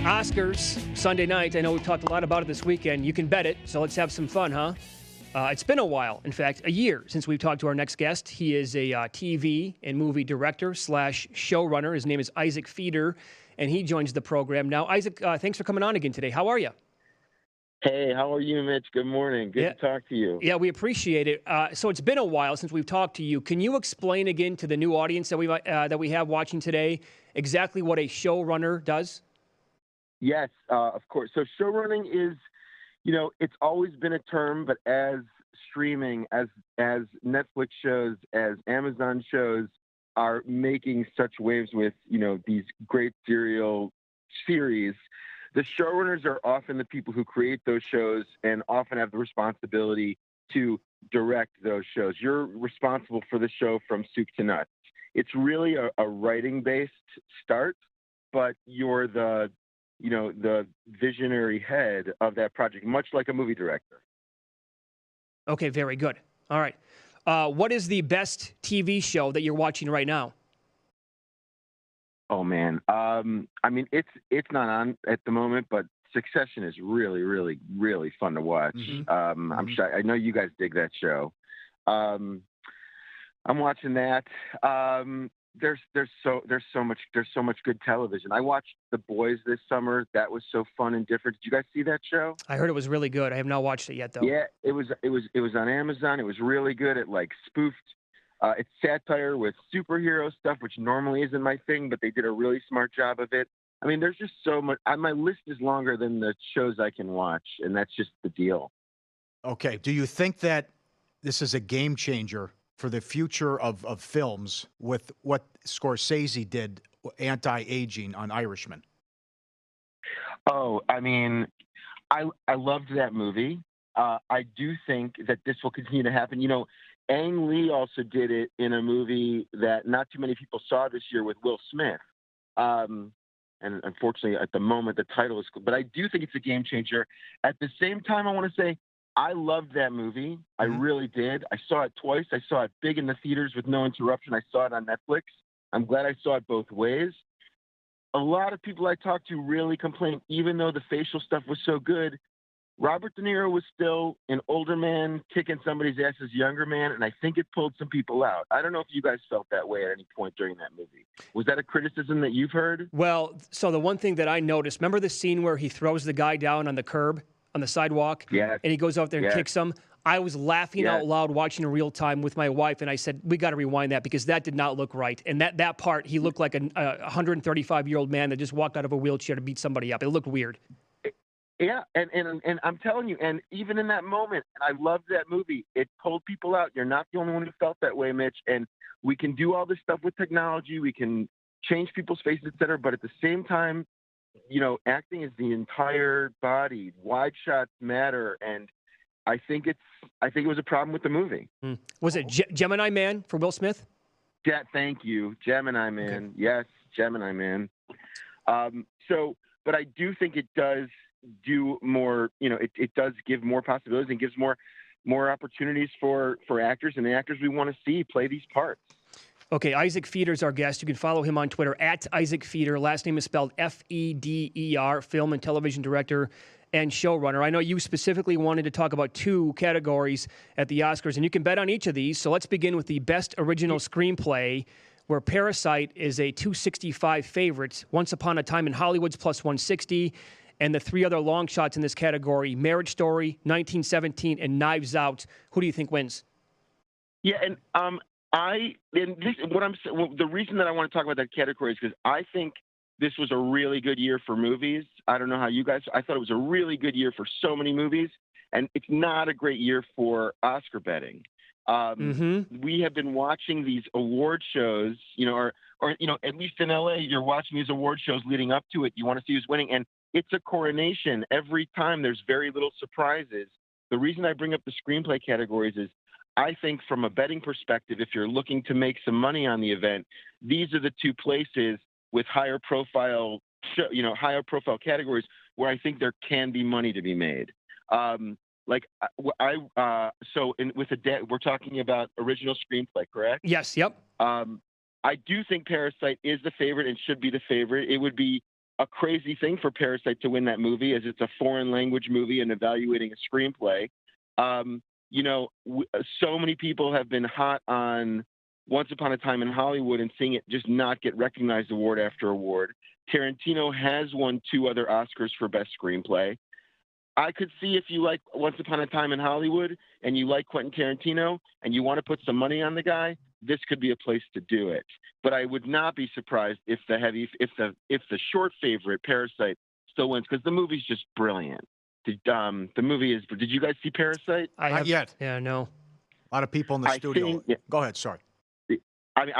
Oscars, Sunday night. I know we've talked a lot about it this weekend. You can bet it, so let's have some fun, huh? It's been a while, in fact, a year since we've talked to our next guest. He is a TV and movie director slash showrunner. His name is Isaac Feeder, and he joins the program now. Isaac, thanks for coming on again today. How are you? Hey, how are you, Mitch? Good morning. Good to talk to you. Yeah, we appreciate it. So it's been a while since we've talked to you. Can you explain again to the new audience that we have watching today exactly what a showrunner does? Yes, of course. So showrunning is, it's always been a term, but as streaming, as Netflix shows, as Amazon shows are making such waves with, these great serial series, the showrunners are often the people who create those shows and often have the responsibility to direct those shows. You're responsible for the show from soup to nuts. It's really a writing-based start, but you're the visionary head of that project, much like a movie director. Okay, very good. All right. What is the best TV show that you're watching right now? Oh man, it's not on at the moment, but Succession is really, really, really fun to watch. Mm-hmm. I'm sure I know you guys dig that show. I'm watching that. There's so much good television. I watched The Boys this summer. That was so fun and different. Did you guys see that show? I heard it was really good. I have not watched it yet, though. Yeah, it was on Amazon. It was really good. It spoofed. It's satire with superhero stuff, which normally isn't my thing, but they did a really smart job of it. I mean, there's just so much. My list is longer than the shows I can watch, and that's just the deal. Okay. Do you think that this is a game changer for the future of films with what Scorsese did, anti-aging on Irishman? Oh, I mean, I loved that movie. I do think that this will continue to happen. Ang Lee also did it in a movie that not too many people saw this year with Will Smith. And unfortunately, at the moment, the title is cool. But I do think it's a game changer. At the same time, I want to say I loved that movie. I really did. I saw it twice. I saw it big in the theaters with no interruption. I saw it on Netflix. I'm glad I saw it both ways. A lot of people I talked to really complained, even though the facial stuff was so good, Robert De Niro was still an older man kicking somebody's ass as a younger man, and I think it pulled some people out. I don't know if you guys felt that way at any point during that movie. Was that a criticism that you've heard? Well, so the one thing that I noticed, remember the scene where he throws the guy down on the curb, on the sidewalk? Yeah. And he goes out there and kicks him? I was laughing out loud watching in real time with my wife, and I said, we got to rewind that because that did not look right. And that part, he looked like a 135-year-old man that just walked out of a wheelchair to beat somebody up. It looked weird. Yeah, and I'm telling you, and even in that moment, and I loved that movie, it pulled people out. You're not the only one who felt that way, Mitch. And we can do all this stuff with technology. We can change people's faces, et cetera. But at the same time, acting is the entire body. Wide shots matter. And I think it was a problem with the movie. Was it Gemini Man for Will Smith? Yeah, thank you. Gemini Man. Okay. Yes, Gemini Man. But I do think it does do more, it does give more possibilities and gives more opportunities for actors and the actors we want to see play these parts. Okay, Isaac Feeder's our guest. You can follow him on Twitter at Isaac Feeder. Last name is spelled Feder, film and television director and showrunner. I know you specifically wanted to talk about two categories at the Oscars, and you can bet on each of these. So let's begin with the Best Original Screenplay, where Parasite is a 265 favorite. Once Upon a Time in Hollywood's plus 160. And the three other long shots in this category, Marriage Story, 1917, and Knives Out. Who do you think wins? Yeah, and the reason that I want to talk about that category is because I think this was a really good year for movies. I don't know how you guys. I thought it was a really good year for so many movies, and it's not a great year for Oscar betting. We have been watching these award shows, or at least in LA, you're watching these award shows leading up to it. You want to see who's winning, and it's a coronation. Every time there's very little surprises. The reason I bring up the screenplay categories is I think from a betting perspective, if you're looking to make some money on the event, these are the two places with higher profile categories where I think there can be money to be made. We're talking about original screenplay, correct? Yes. Yep. I do think Parasite is the favorite and should be the favorite. It would be a crazy thing for Parasite to win that movie, as it's a foreign language movie and evaluating a screenplay. You know, so many people have been hot on Once Upon a Time in Hollywood and seeing it just not get recognized award after award. Tarantino has won 2 other Oscars for Best Screenplay. I could see, if you like Once Upon a Time in Hollywood and you like Quentin Tarantino and you want to put some money on the guy, this could be a place to do it. But I would not be surprised if the short favorite Parasite still wins, because the movie's just brilliant. The movie is. Did you guys see Parasite? Not yet. Yeah, no. A lot of people in the studio. Go ahead. Sorry. I mean,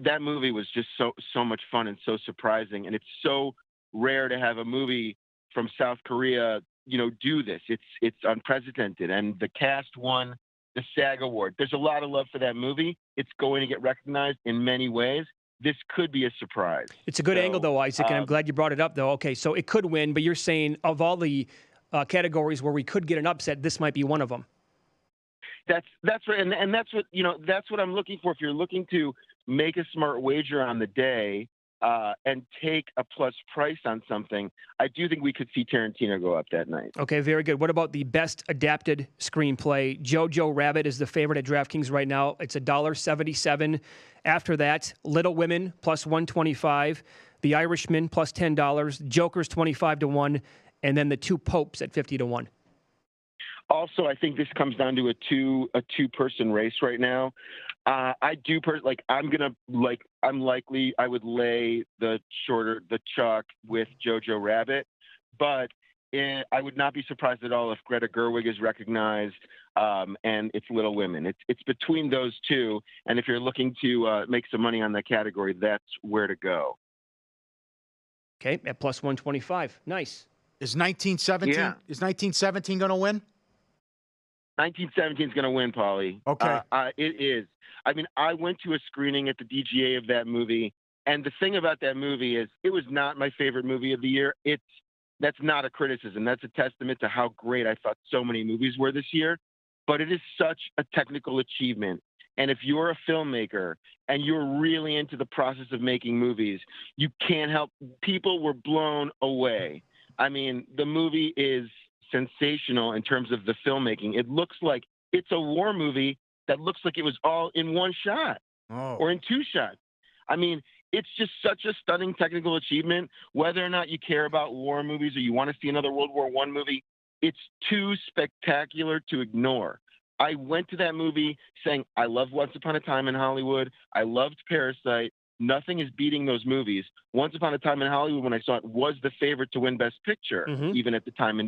that movie was just so much fun and so surprising, and it's so rare to have a movie from South Korea, you know, do this. It's unprecedented, and the cast won the SAG Award. There's a lot of love for that movie. It's going to get recognized in many ways. This could be a surprise. It's a good angle, though, Isaac, and I'm glad you brought it up, though. Okay, so it could win, but you're saying of all the categories where we could get an upset, this might be one of them. That's right, and that's what I'm looking for. If you're looking to make a smart wager on the day and take a plus price on something, I do think we could see Tarantino go up that night. Okay, very good. What about the best adapted screenplay? Jojo Rabbit is the favorite at DraftKings right now. It's $1.77. After that, Little Women plus $1.25, The Irishman plus $10, Joker's 25-1, and then The Two Popes at 50-1. Also, I think this comes down to a two-person race right now. I would lay the chalk with Jojo Rabbit, but I would not be surprised at all if Greta Gerwig is recognized, and it's Little Women. It's between those two, and if you're looking to make some money on that category, that's where to go. Okay, at plus 125. Nice. Is 1917? Yeah. Is 1917 going to win? 1917 is going to win, Pauly. Okay. It is. I mean, I went to a screening at the DGA of that movie, and the thing about that movie is it was not my favorite movie of the year. That's not a criticism. That's a testament to how great I thought so many movies were this year. But it is such a technical achievement. And if you're a filmmaker and you're really into the process of making movies, you can't help. People were blown away. I mean, the movie is sensational in terms of the filmmaking. It looks like it's a war movie that looks like it was all in one shot or in 2 shots. I mean, it's just such a stunning technical achievement. Whether or not you care about war movies or you want to see another World War I movie, it's too spectacular to ignore. I went to that movie saying, I love Once Upon a Time in Hollywood. I loved Parasite. Nothing is beating those movies. Once Upon a Time in Hollywood, when I saw it, was the favorite to win Best Picture, even at the time.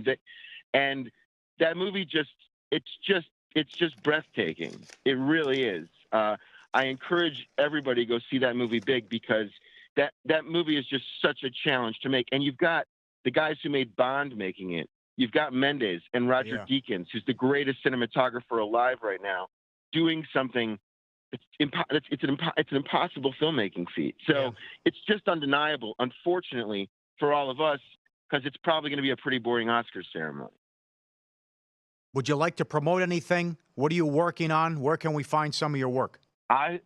And that movie it's just breathtaking. It really is. I encourage everybody to go see that movie big, because that movie is just such a challenge to make. And you've got the guys who made Bond making it. You've got Mendes and Roger Deakins, who's the greatest cinematographer alive right now, doing something. It's an impossible filmmaking feat. So it's just undeniable, unfortunately, for all of us, because it's probably going to be a pretty boring Oscars ceremony. Would you like to promote anything? What are you working on? Where can we find some of your work? Paul,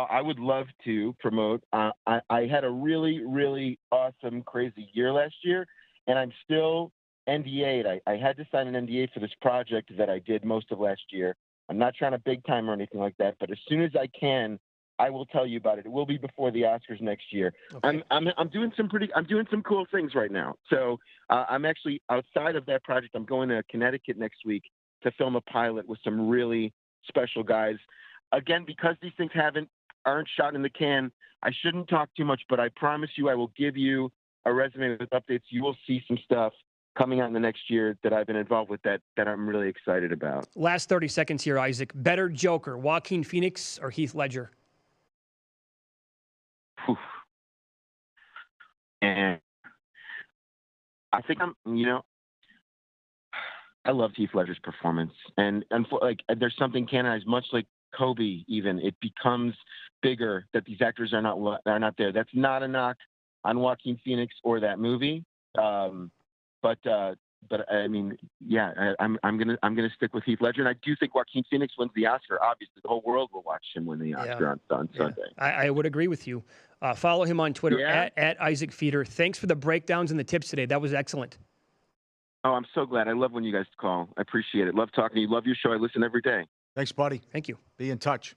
I would love to promote. I had a really, really awesome, crazy year last year, and I'm still NDA'd. I had to sign an NDA for this project that I did most of last year. I'm not trying to big time or anything like that, but as soon as I can, I will tell you about it. It will be before the Oscars next year. Okay. I'm doing some cool things right now. So I'm actually outside of that project. I'm going to Connecticut next week to film a pilot with some really special guys. Again, because these things aren't shot in the can, I shouldn't talk too much, but I promise you I will give you a resume with updates. You will see some stuff coming out in the next year that I've been involved with that I'm really excited about. Last 30 seconds here, Isaac. Better Joker, Joaquin Phoenix or Heath Ledger? And I think I loved Heath Ledger's performance, and there's something canonized, much like Kobe. Even it becomes bigger that these actors are not there. That's not a knock on Joaquin Phoenix or that movie, but I mean, yeah, I'm gonna stick with Heath Ledger, and I do think Joaquin Phoenix wins the Oscar. Obviously, the whole world will watch him win the Oscar on Sunday. I would agree with you. Follow him on Twitter Yeah? at Isaac Feeder. Thanks for the breakdowns and the tips today. That was excellent. Oh, I'm so glad. I love when you guys call. I appreciate it. Love talking to you. Love your show. I listen every day. Thanks, buddy. Thank you. Be in touch.